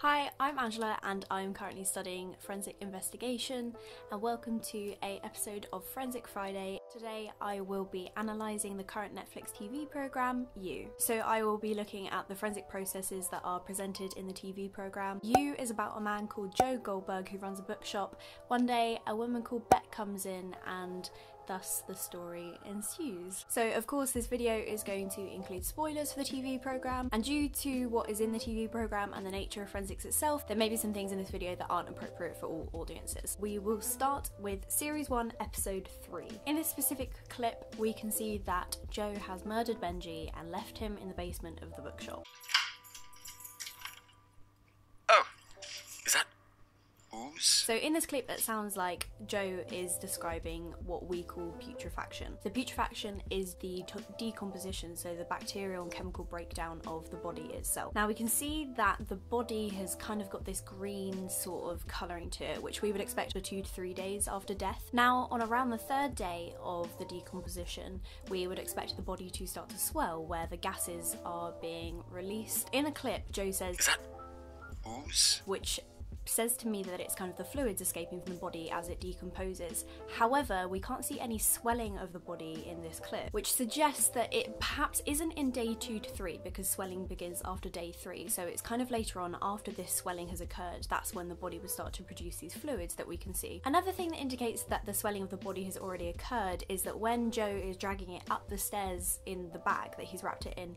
Hi, I'm Angela and I'm currently studying Forensic Investigation, and welcome to an episode of Forensic Friday. Today I will be analysing the current Netflix TV programme, You. So I will be looking at the forensic processes that are presented in the TV programme. You is about a man called Joe Goldberg who runs a bookshop. One day a woman called Beck comes in and thus the story ensues. So of course this video is going to include spoilers for the TV programme, and due to what is in the TV programme and the nature of forensics itself, there may be some things in this video that aren't appropriate for all audiences. We will start with Series 1, Episode 3. In this specific clip we can see that Joe has murdered Benji and left him in the basement of the bookshop. So in this clip it sounds like Joe is describing what we call putrefaction. So putrefaction is the decomposition, so the bacterial and chemical breakdown of the body itself. Now we can see that the body has kind of got this green sort of colouring to it, which we would expect for 2 to 3 days after death. Now on around the 3rd day of the decomposition, we would expect the body to start to swell where the gases are being released. In a clip, Joe says, "Is that ooze?" which says to me that it's kind of the fluids escaping from the body as it decomposes. However, we can't see any swelling of the body in this clip, which suggests that it perhaps isn't in day 2 to 3 because swelling begins after day 3, so it's kind of later on after this swelling has occurred, that's when the body would start to produce these fluids that we can see. Another thing that indicates that the swelling of the body has already occurred is that when Joe is dragging it up the stairs in the bag that he's wrapped it in,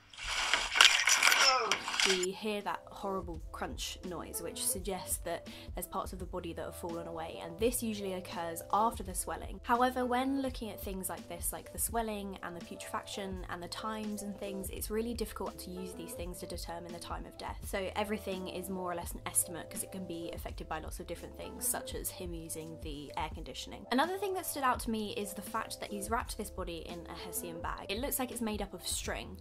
we hear that horrible crunch noise, which suggests that there's parts of the body that have fallen away, and this usually occurs after the swelling. However, when looking at things like this, like the swelling and the putrefaction and the times and things, it's really difficult to use these things to determine the time of death. So everything is more or less an estimate because it can be affected by lots of different things, such as him using the air conditioning. Another thing that stood out to me is the fact that he's wrapped this body in a hessian bag. It looks like it's made up of string.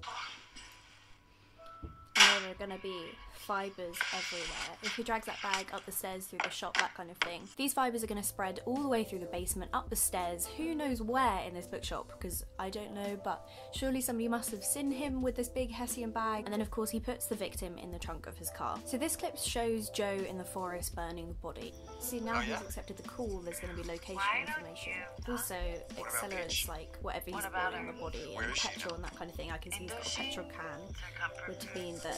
And there are going to be fibres everywhere. If he drags that bag up the stairs through the shop, that kind of thing, these fibres are going to spread all the way through the basement, up the stairs, who knows where in this bookshop, because I don't know, but surely somebody must have seen him with this big hessian bag. And then of course he puts the victim in the trunk of his car. So this clip shows Joe in the forest burning the body. See, now he's accepted the call, there's going to be location information. Also accelerants like whatever he's boiling the body, and petrol and that kind of thing. I can see he's got a petrol can, which means that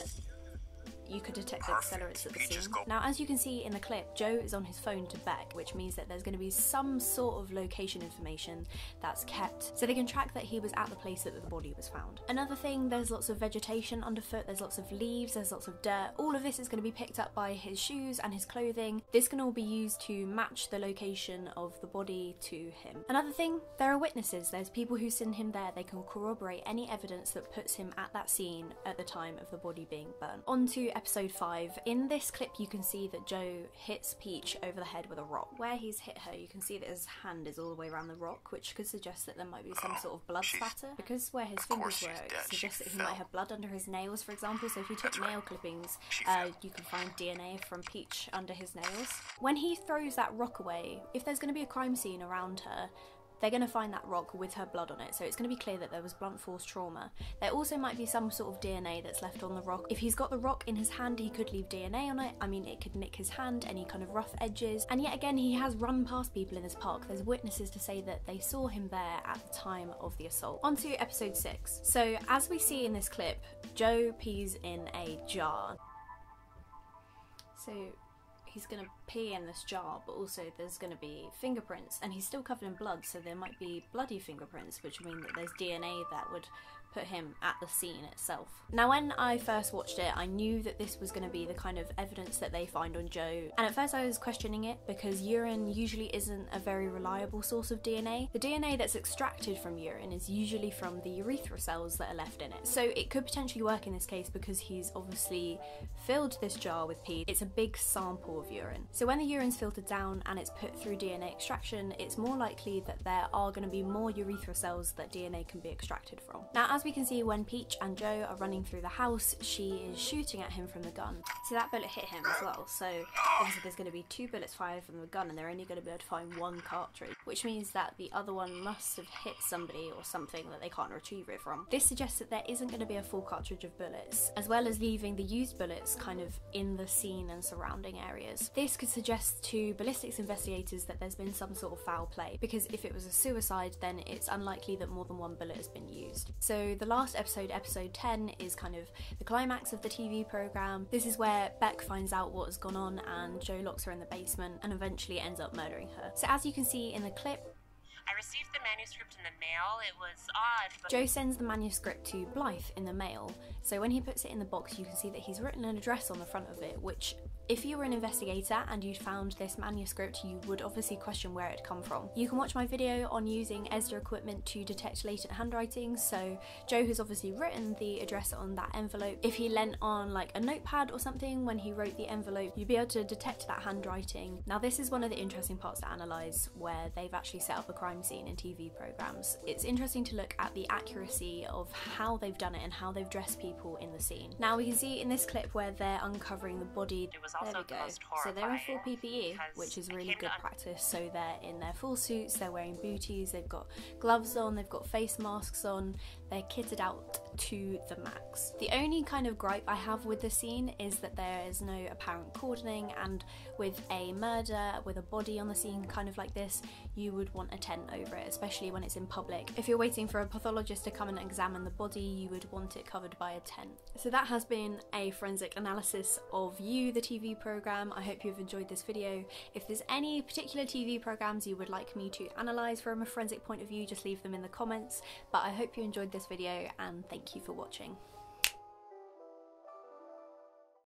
you could detect the accelerants at the scene. Now, as you can see in the clip, Joe is on his phone to Beck, which means that there's going to be some sort of location information that's kept, so they can track that he was at the place that the body was found. Another thing, there's lots of vegetation underfoot, there's lots of leaves, there's lots of dirt. All of this is going to be picked up by his shoes and his clothing. This can all be used to match the location of the body to him. Another thing, there are witnesses. There's people who've seen him there. They can corroborate any evidence that puts him at that scene at the time of the body being burnt. On to Episode 5. In this clip you can see that Joe hits Peach over the head with a rock. Where he's hit her, you can see that his hand is all the way around the rock, which could suggest that there might be some sort of blood spatter. Because where his fingers were, it suggests that he might have blood under his nails, for example, so if you took nail clippings, you can find DNA from Peach under his nails. When he throws that rock away, if there's going to be a crime scene around her, they're going to find that rock with her blood on it, so it's going to be clear that there was blunt force trauma. There also might be some sort of DNA that's left on the rock. If he's got the rock in his hand, he could leave DNA on it. I mean, it could nick his hand, any kind of rough edges. And yet again, he has run past people in this park. There's witnesses to say that they saw him there at the time of the assault. On to Episode 6. So, as we see in this clip, Joe pees in a jar. So he's going to pee in this jar, but also there's going to be fingerprints, and he's still covered in blood, so there might be bloody fingerprints, which mean that there's DNA that would put him at the scene itself. Now, when I first watched it, I knew that this was going to be the kind of evidence that they find on Joe, and at first I was questioning it because urine usually isn't a very reliable source of DNA. The DNA that's extracted from urine is usually from the urethra cells that are left in it, so it could potentially work in this case because he's obviously filled this jar with pee. It's a big sample of urine, so when the urine's filtered down and it's put through DNA extraction, it's more likely that there are going to be more urethra cells that DNA can be extracted from. Now, as we can see, when Peach and Joe are running through the house, she is shooting at him from the gun. So that bullet hit him as well, so obviously there's going to be 2 bullets fired from the gun and they're only going to be able to find 1 cartridge, which means that the other one must have hit somebody or something that they can't retrieve it from. This suggests that there isn't going to be a full cartridge of bullets, as well as leaving the used bullets kind of in the scene and surrounding areas. This could suggest to ballistics investigators that there's been some sort of foul play, because if it was a suicide, then it's unlikely that more than one bullet has been used. So the last episode, episode 10, is kind of the climax of the TV programme. This is where Beck finds out what has gone on and Joe locks her in the basement and eventually ends up murdering her. So as you can see in the clip, I received the manuscript in the mail. It was odd, but Joe sends the manuscript to Blythe in the mail. So when he puts it in the box, you can see that he's written an address on the front of it, which if you were an investigator and you'd found this manuscript, you would obviously question where it had come from. You can watch my video on using ESDA equipment to detect latent handwriting, so Joe has obviously written the address on that envelope. If he lent on like a notepad or something when he wrote the envelope, you'd be able to detect that handwriting. Now this is one of the interesting parts to analyse, where they've actually set up a crime scene in TV programmes. It's interesting to look at the accuracy of how they've done it and how they've dressed people in the scene. Now we can see in this clip where they're uncovering the body. it was There also we go. most So they're in full horrifying PPE, because which is I really came good to practice. So they're in their full suits, they're wearing booties, they've got gloves on, they've got face masks on, they're kitted out to the max. The only kind of gripe I have with the scene is that there is no apparent cordoning, and with a murder, with a body on the scene kind of like this, you would want a tent over it, especially when it's in public. If you're waiting for a pathologist to come and examine the body, you would want it covered by a tent. So that has been a forensic analysis of You, the TV programme. I hope you've enjoyed this video. If there's any particular TV programmes you would like me to analyse from a forensic point of view, just leave them in the comments. But I hope you enjoyed this video, and thank you for watching.